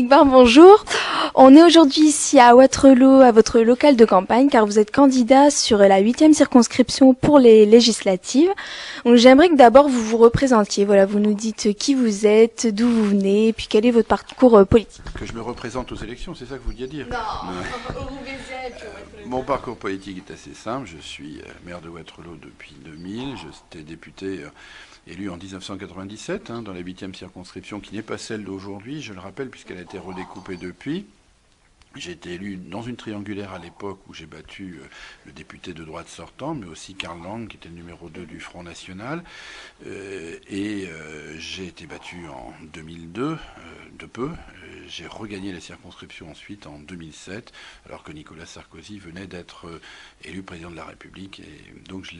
Dominique Barre, bonjour. On est aujourd'hui ici à Waterloo, à votre local de campagne, car vous êtes candidat sur la 8e circonscription pour les législatives. Donc, j'aimerais que d'abord vous vous représentiez. Voilà, vous nous dites qui vous êtes, d'où vous venez, puis quel est votre parcours politique. Que je me représente aux élections, c'est ça que vous vouliez dire? Non. Mon parcours politique est assez simple. Je suis maire de Waterloo depuis 2000. J'étais député élu en 1997 dans la 8e circonscription, qui n'est pas celle d'aujourd'hui, je le rappelle, puisqu'elle a été redécoupée depuis. J'ai été élu dans une triangulaire à l'époque où j'ai battu le député de droite sortant, mais aussi Karl Lang, qui était le numéro 2 du Front National. J'ai été battu en 2002, de peu. J'ai regagné la circonscription ensuite en 2007, alors que Nicolas Sarkozy venait d'être élu président de la République. Et donc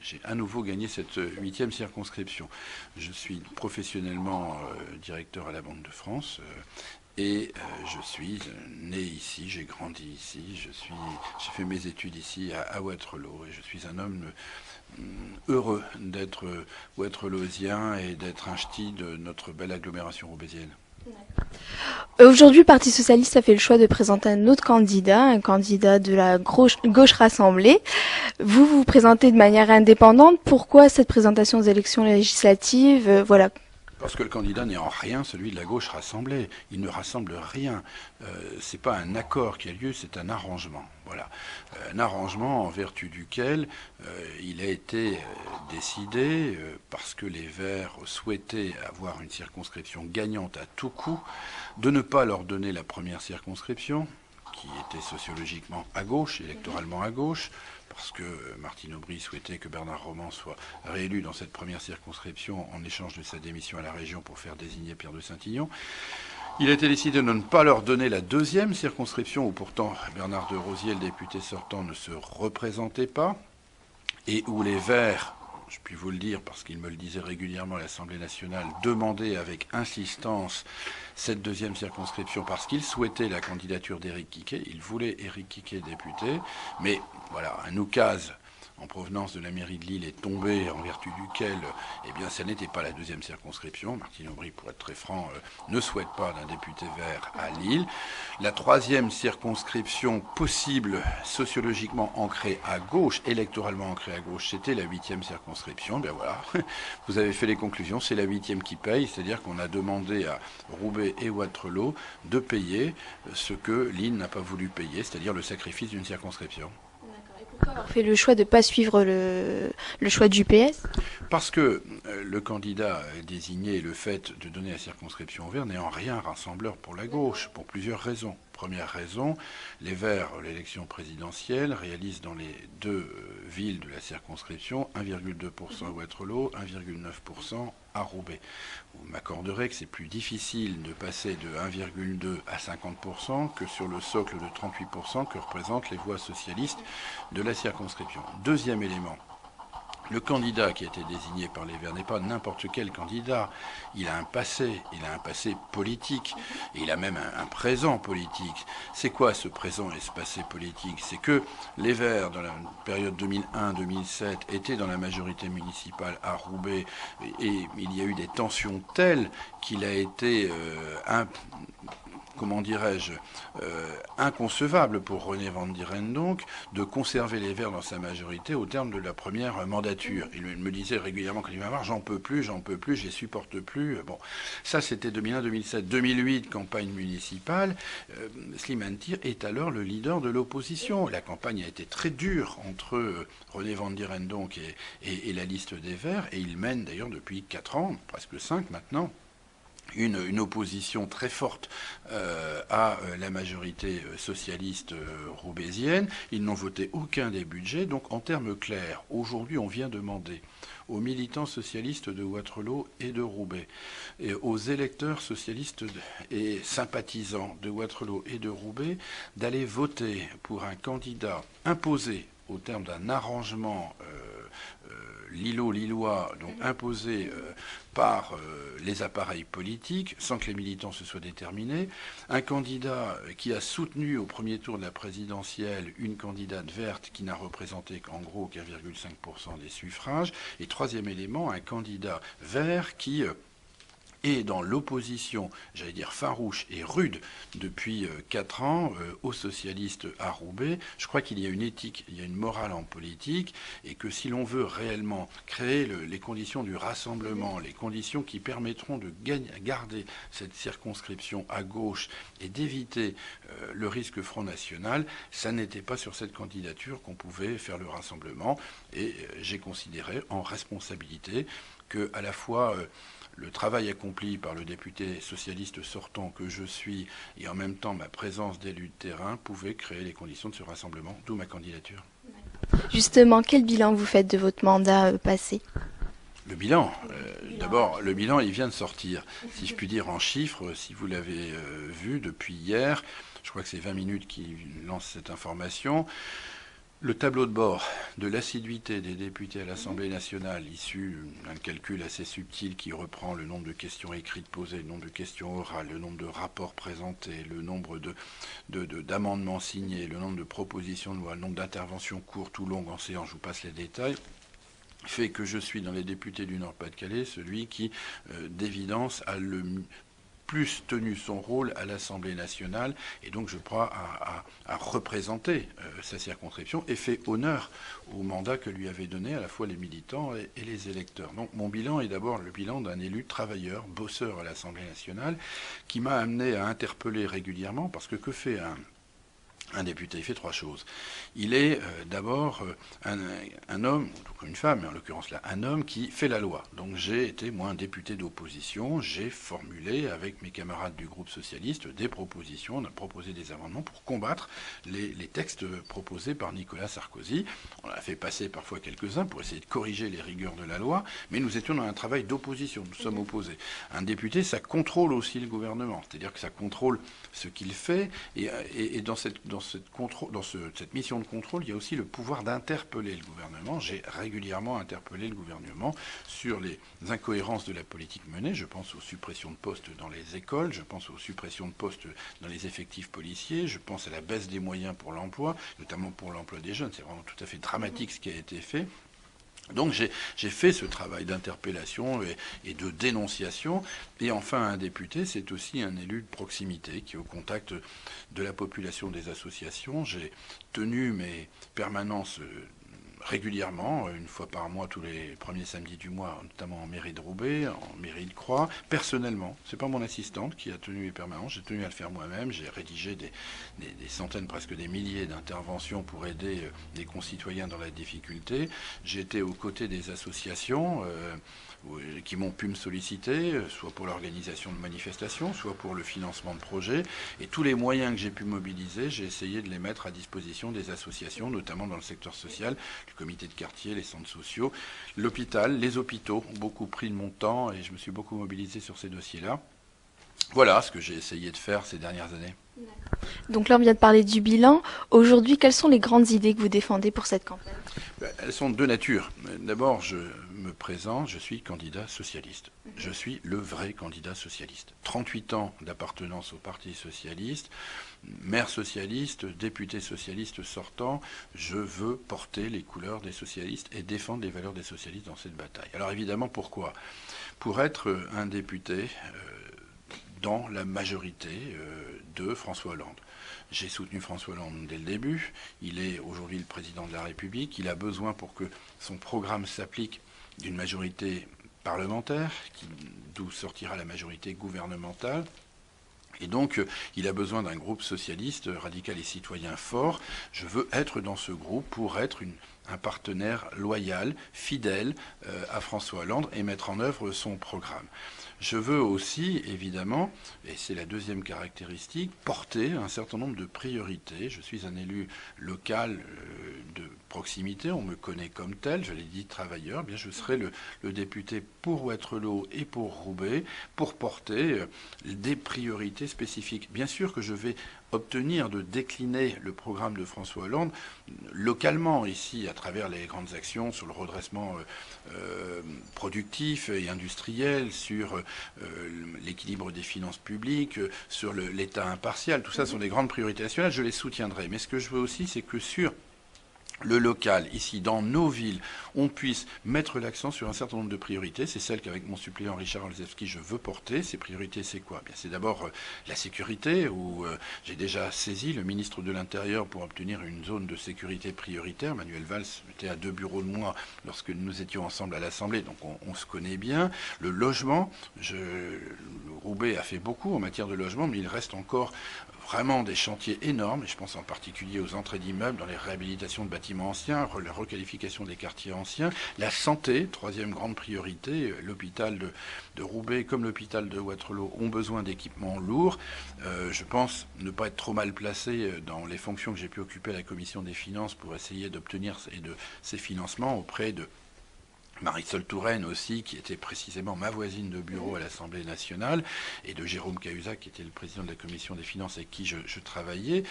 j'ai à nouveau gagné cette 8e circonscription. Je suis professionnellement directeur à la Banque de France. Je suis né ici, j'ai grandi ici, j'ai fait mes études ici à Waterloo et je suis un homme heureux d'être waterloosien et d'être un ch'ti de notre belle agglomération roubaisienne. Aujourd'hui, le Parti Socialiste a fait le choix de présenter un autre candidat, un candidat de la gauche rassemblée. Vous vous présentez de manière indépendante. Pourquoi cette présentation aux élections législatives? Voilà. Parce que le candidat n'est en rien celui de la gauche rassemblée. Il ne rassemble rien. C'est pas un accord qui a lieu, c'est un arrangement. Voilà. Un arrangement en vertu duquel il a été décidé, parce que les Verts souhaitaient avoir une circonscription gagnante à tout coup, de ne pas leur donner la première circonscription, qui était sociologiquement à gauche, électoralement à gauche, parce que Martine Aubry souhaitait que Bernard Roman soit réélu dans cette première circonscription en échange de sa démission à la région pour faire désigner Pierre de Saint-Ignon. Il a été décidé de ne pas leur donner la deuxième circonscription, où pourtant Bernard de Rosier, le député sortant, ne se représentait pas, et où les Verts, je puis vous le dire parce qu'il me le disait régulièrement à l'Assemblée nationale, demandaient avec insistance cette deuxième circonscription parce qu'ils souhaitaient la candidature d'Éric Quiquet. Ils voulaient Éric Quiquet député, mais voilà, un oukase en provenance de la mairie de Lille est tombé, en vertu duquel, eh bien, ça n'était pas la deuxième circonscription. Martine Aubry, pour être très franc, ne souhaite pas d'un député vert à Lille. La troisième circonscription possible, sociologiquement ancrée à gauche, électoralement ancrée à gauche, c'était la 8e circonscription. Ben voilà, vous avez fait les conclusions, c'est la 8e qui paye, c'est-à-dire qu'on a demandé à Roubaix et Waterloo de payer ce que Lille n'a pas voulu payer, c'est-à-dire le sacrifice d'une circonscription. Pourquoi avoir fait le choix de ne pas suivre le choix du PS? Parce que le candidat désigné et le fait de donner la circonscription aux Verts n'est en rien rassembleur pour la gauche, pour plusieurs raisons. Première raison, les Verts, l'élection présidentielle, réalisent dans les deux villes de la circonscription 1,2% à Waterloo, 1,9% à Roubaix. Vous m'accorderez que c'est plus difficile de passer de 1,2 à 50% que sur le socle de 38% que représentent les voix socialistes de la circonscription. Deuxième élément. Le candidat qui a été désigné par les Verts n'est pas n'importe quel candidat. Il a un passé politique, et il a même un présent politique. C'est quoi ce présent et ce passé politique? C'est que les Verts, dans la période 2001-2007, étaient dans la majorité municipale à Roubaix, et il y a eu des tensions telles qu'il a été inconcevable pour René Van Dierendonck de conserver les Verts dans sa majorité au terme de la première mandature. Il me disait régulièrement quand il m'a marre, j'en peux plus, je les supporte plus. Bon, ça c'était 2001-2007. 2008, campagne municipale, Slimane Tir est alors le leader de l'opposition. La campagne a été très dure entre René Van Dierendonck et la liste des Verts, et il mène d'ailleurs depuis 4 ans, presque 5 maintenant, une opposition très forte à la majorité socialiste roubaisienne. Ils n'ont voté aucun des budgets. Donc en termes clairs, aujourd'hui on vient demander aux militants socialistes de Waterloo et de Roubaix, et aux électeurs socialistes et sympathisants de Waterloo et de Roubaix, d'aller voter pour un candidat imposé au terme d'un arrangement lillois, donc imposé par les appareils politiques, sans que les militants se soient déterminés, un candidat qui a soutenu au premier tour de la présidentielle une candidate verte qui n'a représenté qu'en gros qu'1,5% des suffrages, et troisième élément, un candidat vert qui et dans l'opposition, j'allais dire farouche et rude, depuis 4 ans aux socialistes à Roubaix. Je crois qu'il y a une éthique, il y a une morale en politique, et que si l'on veut réellement créer les conditions du rassemblement, les conditions qui permettront de garder cette circonscription à gauche et d'éviter le risque Front National, ça n'était pas sur cette candidature qu'on pouvait faire le rassemblement. Et j'ai considéré en responsabilité que à la fois le travail accompli par le député socialiste sortant que je suis et en même temps ma présence d'élu de terrain pouvait créer les conditions de ce rassemblement, d'où ma candidature. Justement, quel bilan vous faites de votre mandat passé? Le bilan, d'abord, le bilan, il vient de sortir. Si je puis dire en chiffres, si vous l'avez vu depuis hier, je crois que c'est 20 minutes qui lance cette information. Le tableau de bord de l'assiduité des députés à l'Assemblée nationale, issu d'un calcul assez subtil qui reprend le nombre de questions écrites posées, le nombre de questions orales, le nombre de rapports présentés, le nombre d'amendements signés, le nombre de propositions de loi, le nombre d'interventions courtes ou longues en séance, je vous passe les détails, fait que je suis dans les députés du Nord-Pas-de-Calais celui qui, d'évidence, a le plus tenu son rôle à l'Assemblée nationale et donc je crois à représenter sa circonscription et fait honneur au mandat que lui avaient donné à la fois les militants et les électeurs. Donc mon bilan est d'abord le bilan d'un élu travailleur, bosseur à l'Assemblée nationale qui m'a amené à interpeller régulièrement parce que fait un député? Il fait 3 choses. Il est d'abord un homme, ou une femme, mais en l'occurrence là, un homme qui fait la loi. Donc j'ai été, moi, un député d'opposition. J'ai formulé avec mes camarades du groupe socialiste des propositions. On a proposé des amendements pour combattre les textes proposés par Nicolas Sarkozy. On a fait passer parfois quelques-uns pour essayer de corriger les rigueurs de la loi, mais nous étions dans un travail d'opposition. Nous sommes opposés. Un député, ça contrôle aussi le gouvernement. C'est-à-dire que ça contrôle ce qu'il fait et dans cette mission de contrôle, il y a aussi le pouvoir d'interpeller le gouvernement. J'ai régulièrement interpellé le gouvernement sur les incohérences de la politique menée. Je pense aux suppressions de postes dans les écoles, je pense aux suppressions de postes dans les effectifs policiers, je pense à la baisse des moyens pour l'emploi, notamment pour l'emploi des jeunes. C'est vraiment tout à fait dramatique ce qui a été fait. Donc j'ai fait ce travail d'interpellation et de dénonciation. Et enfin, un député, c'est aussi un élu de proximité qui est au contact de la population, des associations. J'ai tenu mes permanences régulièrement, une fois par mois, tous les premiers samedis du mois, notamment en mairie de Roubaix, en mairie de Croix, personnellement. C'est pas mon assistante qui a tenu les permanences, j'ai tenu à le faire moi-même. J'ai rédigé des centaines, presque des milliers d'interventions pour aider les concitoyens dans la difficulté. J'ai été aux côtés des associations qui m'ont pu me solliciter, soit pour l'organisation de manifestations, soit pour le financement de projets. Et tous les moyens que j'ai pu mobiliser, j'ai essayé de les mettre à disposition des associations, notamment dans le secteur social, le comité de quartier, les centres sociaux, l'hôpital, les hôpitaux ont beaucoup pris de mon temps et je me suis beaucoup mobilisé sur ces dossiers-là. Voilà ce que j'ai essayé de faire ces dernières années. Donc là, on vient de parler du bilan. Aujourd'hui, quelles sont les grandes idées que vous défendez pour cette campagne? Elles sont de deux natures. D'abord, je me présente, je suis candidat socialiste. Je suis le vrai candidat socialiste. 38 ans d'appartenance au Parti socialiste, maire socialiste, député socialiste sortant. Je veux porter les couleurs des socialistes et défendre les valeurs des socialistes dans cette bataille. Alors évidemment, pourquoi? Pour être un député dans la majorité de François Hollande. J'ai soutenu François Hollande dès le début. Il est aujourd'hui le président de la République. Il a besoin, pour que son programme s'applique, d'une majorité parlementaire, d'où sortira la majorité gouvernementale. Et donc, il a besoin d'un groupe socialiste, radical et citoyen fort. Je veux être dans ce groupe pour être un partenaire loyal, fidèle à François Hollande et mettre en œuvre son programme. Je veux aussi, évidemment, et c'est la deuxième caractéristique, porter un certain nombre de priorités. Je suis un élu local de proximité, on me connaît comme tel, je l'ai dit travailleur, bien je serai le député pour Wattrelos et pour Roubaix, pour porter des priorités spécifiques. Bien sûr que je vais obtenir de décliner le programme de François Hollande localement, ici, à travers les grandes actions sur le redressement productif et industriel, sur l'équilibre des finances publiques, sur l'État impartial. Tout ça sont des grandes priorités nationales, je les soutiendrai. Mais ce que je veux aussi, c'est que sur le local, ici, dans nos villes, on puisse mettre l'accent sur un certain nombre de priorités. C'est celle qu'avec mon suppléant Richard Olszewski, je veux porter. Ces priorités, c'est quoi? Bien, c'est d'abord la sécurité, où j'ai déjà saisi le ministre de l'Intérieur pour obtenir une zone de sécurité prioritaire. Manuel Valls était à 2 bureaux de moi lorsque nous étions ensemble à l'Assemblée, donc on se connaît bien. Le logement, Roubaix a fait beaucoup en matière de logement, mais il reste encore vraiment des chantiers énormes, et je pense en particulier aux entrées d'immeubles, dans les réhabilitations de bâtiments anciens, la requalification des quartiers anciens. La santé, troisième grande priorité, l'hôpital de Roubaix comme l'hôpital de Wattrelos ont besoin d'équipements lourds. Je pense ne pas être trop mal placé dans les fonctions que j'ai pu occuper à la Commission des finances pour essayer d'obtenir ces financements auprès de Marisol Touraine aussi, qui était précisément ma voisine de bureau à l'Assemblée nationale, et de Jérôme Cahuzac, qui était le président de la Commission des finances avec qui je travaillais.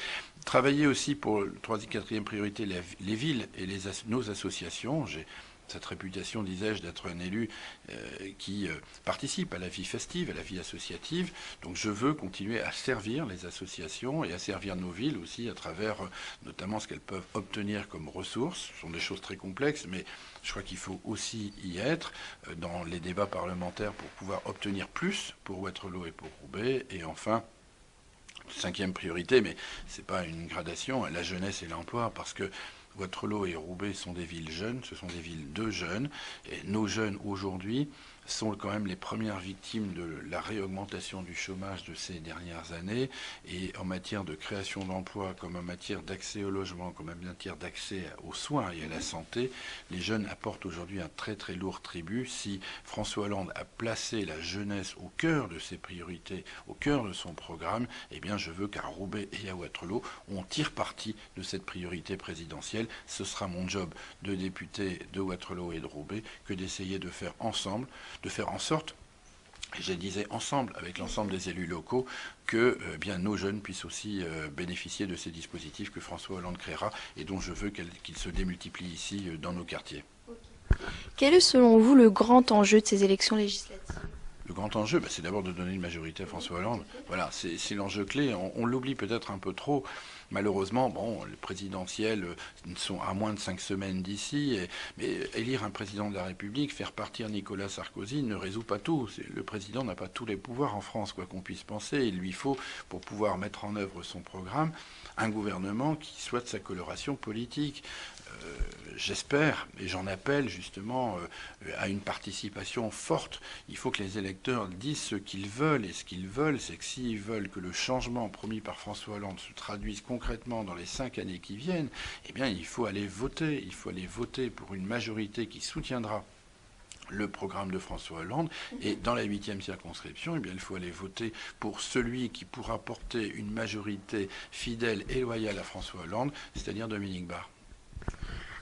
Travailler aussi pour troisième, quatrième priorité, les villes et nos associations. J'ai cette réputation, disais-je, d'être un élu qui participe à la vie festive, à la vie associative. Donc je veux continuer à servir les associations et à servir nos villes aussi à travers notamment ce qu'elles peuvent obtenir comme ressources. Ce sont des choses très complexes, mais je crois qu'il faut aussi y être dans les débats parlementaires pour pouvoir obtenir plus pour Wattrelos et pour Roubaix. Et enfin, cinquième priorité, mais ce n'est pas une gradation, la jeunesse et l'emploi, parce que Wattrelos et Roubaix sont des villes jeunes, ce sont des villes de jeunes, et nos jeunes aujourd'hui sont quand même les premières victimes de la réaugmentation du chômage de ces dernières années. Et en matière de création d'emplois, comme en matière d'accès au logement, comme en matière d'accès aux soins et à la santé, les jeunes apportent aujourd'hui un très très lourd tribut. Si François Hollande a placé la jeunesse au cœur de ses priorités, au cœur de son programme, eh bien je veux qu'à Roubaix et à Wattrelos, on tire parti de cette priorité présidentielle. Ce sera mon job de député de Wattrelos et de Roubaix que d'essayer de faire ensemble, de faire en sorte, je disais ensemble avec l'ensemble des élus locaux, que bien nos jeunes puissent aussi bénéficier de ces dispositifs que François Hollande créera et dont je veux qu'ils se démultiplient ici dans nos quartiers. Quel est selon vous le grand enjeu de ces élections législatives? Le grand enjeu, c'est d'abord de donner une majorité à François Hollande. Voilà, c'est l'enjeu clé. On l'oublie peut-être un peu trop. Malheureusement, les présidentielles sont à moins de 5 semaines d'ici. Mais élire un président de la République, faire partir Nicolas Sarkozy ne résout pas tout. Le président n'a pas tous les pouvoirs en France, quoi qu'on puisse penser. Il lui faut, pour pouvoir mettre en œuvre son programme, un gouvernement qui soit de sa coloration politique. J'espère, et j'en appelle justement à une participation forte. Il faut que les électeurs disent ce qu'ils veulent, et ce qu'ils veulent, c'est que s'ils veulent que le changement promis par François Hollande se traduise concrètement dans les 5 années qui viennent, eh bien il faut aller voter. Il faut aller voter pour une majorité qui soutiendra le programme de François Hollande. Et dans la 8e circonscription, eh bien, il faut aller voter pour celui qui pourra porter une majorité fidèle et loyale à François Hollande, c'est-à-dire Dominique Barr.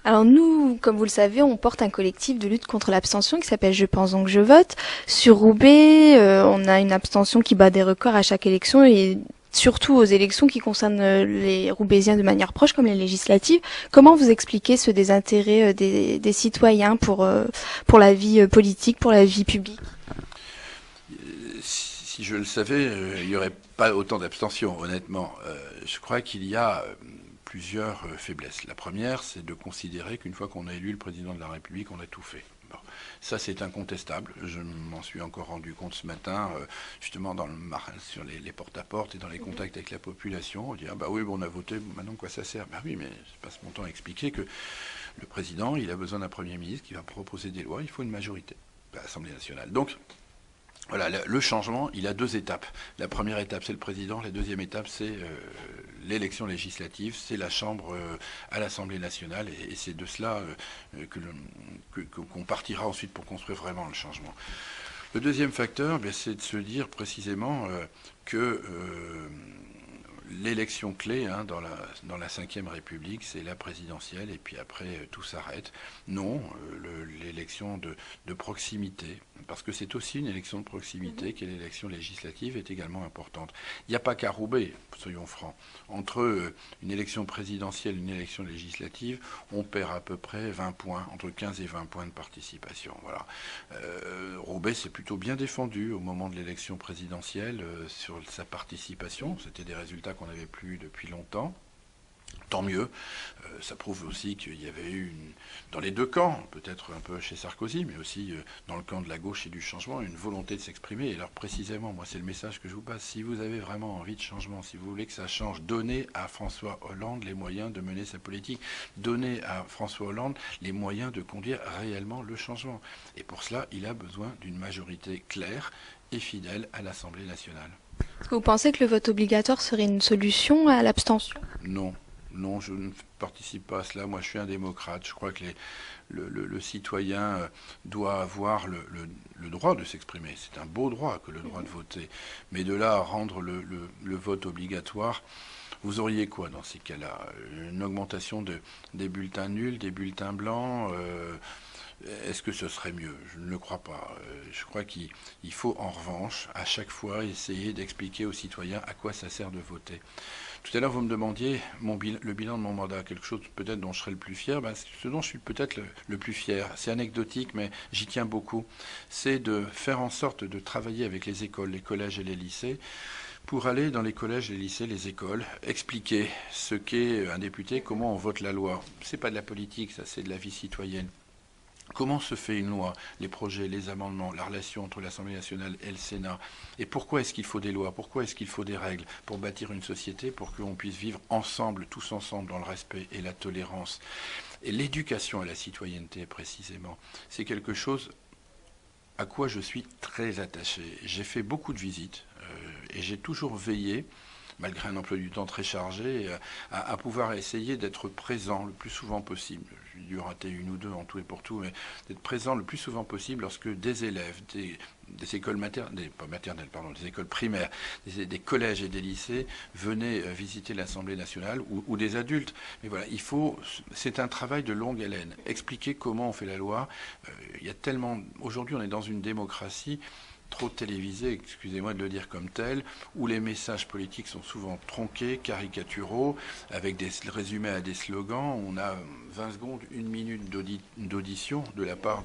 Alors nous, comme vous le savez, on porte un collectif de lutte contre l'abstention qui s'appelle Je pense donc je vote. Sur Roubaix, on a une abstention qui bat des records à chaque élection et surtout aux élections qui concernent les Roubaisiens de manière proche, comme les législatives. Comment vous expliquez ce désintérêt des citoyens pour la vie politique, pour la vie publique? Si je le savais, il n'y aurait pas autant d'abstention, honnêtement. Je crois qu'il y a plusieurs faiblesses. La première, c'est de considérer qu'une fois qu'on a élu le président de la République, on a tout fait. Bon. Ça, c'est incontestable. Je m'en suis encore rendu compte ce matin, justement sur les porte-à-porte et dans les contacts avec la population. On dit, ah bah oui, on a voté, maintenant quoi ça sert? Bah oui, mais je passe mon temps à expliquer que le président, il a besoin d'un Premier ministre qui va proposer des lois, il faut une majorité à l'Assemblée nationale. Donc, voilà, le changement, il a 2 étapes. La première étape, c'est le président. La deuxième étape, c'est l'élection législative. C'est la Chambre à l'Assemblée nationale. Et c'est de cela qu'on partira ensuite pour construire vraiment le changement. Le deuxième facteur, c'est de se dire précisément que l'élection clé dans la 5e République, c'est la présidentielle, et puis après, tout s'arrête. Non, l'élection de proximité, parce que c'est aussi une élection de proximité, qu'est l'élection législative, est également importante. Il n'y a pas qu'à Roubaix, soyons francs. Entre une élection présidentielle et une élection législative, on perd à peu près 20 points, entre 15 et 20 points de participation. Voilà. Roubaix s'est plutôt bien défendu au moment de l'élection présidentielle sur sa participation. C'était des résultats qu'on n'avait plus depuis longtemps. Tant mieux. Ça prouve aussi qu'il y avait eu, dans les deux camps, peut-être un peu chez Sarkozy, mais aussi dans le camp de la gauche et du changement, une volonté de s'exprimer. Et alors précisément, moi c'est le message que je vous passe, si vous avez vraiment envie de changement, si vous voulez que ça change, donnez à François Hollande les moyens de mener sa politique. Donnez à François Hollande les moyens de conduire réellement le changement. Et pour cela, il a besoin d'une majorité claire et fidèle à l'Assemblée nationale. Est-ce que vous pensez que le vote obligatoire serait une solution à l'abstention? Non. Non, je ne participe pas à cela. Moi, je suis un démocrate. Je crois que le citoyen doit avoir le droit de s'exprimer. C'est un beau droit que le droit de voter. Mais de là à rendre le vote obligatoire, vous auriez quoi dans ces cas-là? Une augmentation des bulletins nuls, des bulletins blancs est-ce que ce serait mieux? Je ne le crois pas. Je crois qu'il faut en revanche, à chaque fois, essayer d'expliquer aux citoyens à quoi ça sert de voter. Tout à l'heure, vous me demandiez le bilan de mon mandat, quelque chose peut-être dont je serais le plus fier. Ce dont je suis peut-être le plus fier, c'est anecdotique, mais j'y tiens beaucoup, c'est de faire en sorte de travailler avec les écoles, les collèges et les lycées, pour aller dans les collèges, les lycées, les écoles, expliquer ce qu'est un député, comment on vote la loi. C'est pas de la politique, ça, c'est de la vie citoyenne. Comment se fait une loi, les projets, les amendements, la relation entre l'Assemblée nationale et le Sénat? Et pourquoi est-ce qu'il faut des lois? Pourquoi est-ce qu'il faut des règles? Pour bâtir une société, pour qu'on puisse vivre ensemble, tous ensemble, dans le respect et la tolérance. Et l'éducation à la citoyenneté, précisément, c'est quelque chose à quoi je suis très attaché. J'ai fait beaucoup de visites et j'ai toujours veillé, malgré un emploi du temps très chargé, à pouvoir essayer d'être présent le plus souvent possible. J'ai dû rater une ou deux en tout et pour tout, mais d'être présent le plus souvent possible lorsque des élèves, des écoles maternelles, pas maternelles, pardon, des écoles primaires, des collèges et des lycées venaient visiter l'Assemblée nationale ou des adultes. Mais voilà, c'est un travail de longue haleine. Expliquer comment on fait la loi. Il y a tellement, aujourd'hui, on est dans une démocratie trop télévisé, excusez-moi de le dire comme tel, où les messages politiques sont souvent tronqués, caricaturaux, avec des résumés à des slogans. On a 20 secondes, une minute d'audition de la part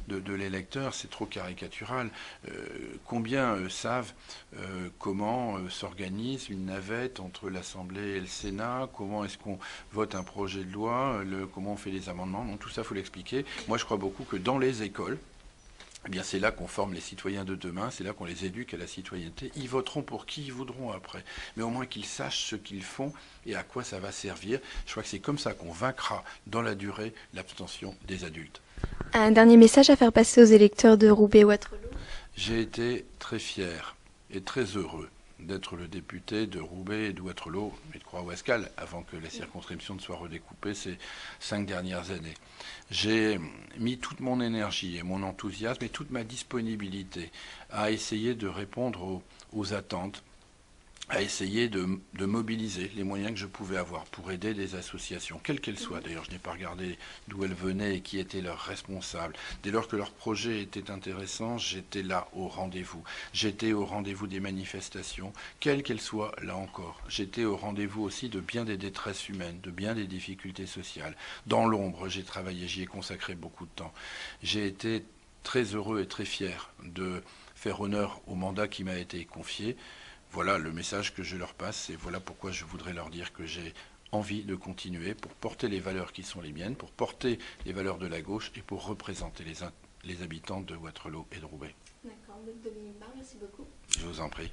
de l'électeur, c'est trop caricatural. Combien savent comment s'organise une navette entre l'Assemblée et le Sénat? Comment est-ce qu'on vote un projet de loi? Comment on fait les amendements? Donc tout ça, il faut l'expliquer. Moi, je crois beaucoup que dans les écoles, eh bien, c'est là qu'on forme les citoyens de demain, c'est là qu'on les éduque à la citoyenneté. Ils voteront pour qui ils voudront après, mais au moins qu'ils sachent ce qu'ils font et à quoi ça va servir. Je crois que c'est comme ça qu'on vaincra dans la durée l'abstention des adultes. Un dernier message à faire passer aux électeurs de Roubaix-Waterloo? J'ai été très fier et très heureux d'être le député de Roubaix et de Waterloo et de Croix-Ouascal avant que la circonscription ne soit redécoupée ces 5 dernières années. J'ai mis toute mon énergie et mon enthousiasme et toute ma disponibilité à essayer de répondre aux attentes, à essayer de mobiliser les moyens que je pouvais avoir pour aider des associations, quelles qu'elles soient. D'ailleurs, je n'ai pas regardé d'où elles venaient et qui étaient leurs responsables. Dès lors que leur projet était intéressant, j'étais là au rendez-vous. J'étais au rendez-vous des manifestations, quelles qu'elles soient, là encore. J'étais au rendez-vous aussi de bien des détresses humaines, de bien des difficultés sociales. Dans l'ombre, j'ai travaillé, j'y ai consacré beaucoup de temps. J'ai été très heureux et très fier de faire honneur au mandat qui m'a été confié. Voilà le message que je leur passe et voilà pourquoi je voudrais leur dire que j'ai envie de continuer pour porter les valeurs qui sont les miennes, pour porter les valeurs de la gauche et pour représenter les habitants de Waterloo et de Roubaix. D'accord, Dominique Barre, merci beaucoup. Je vous en prie.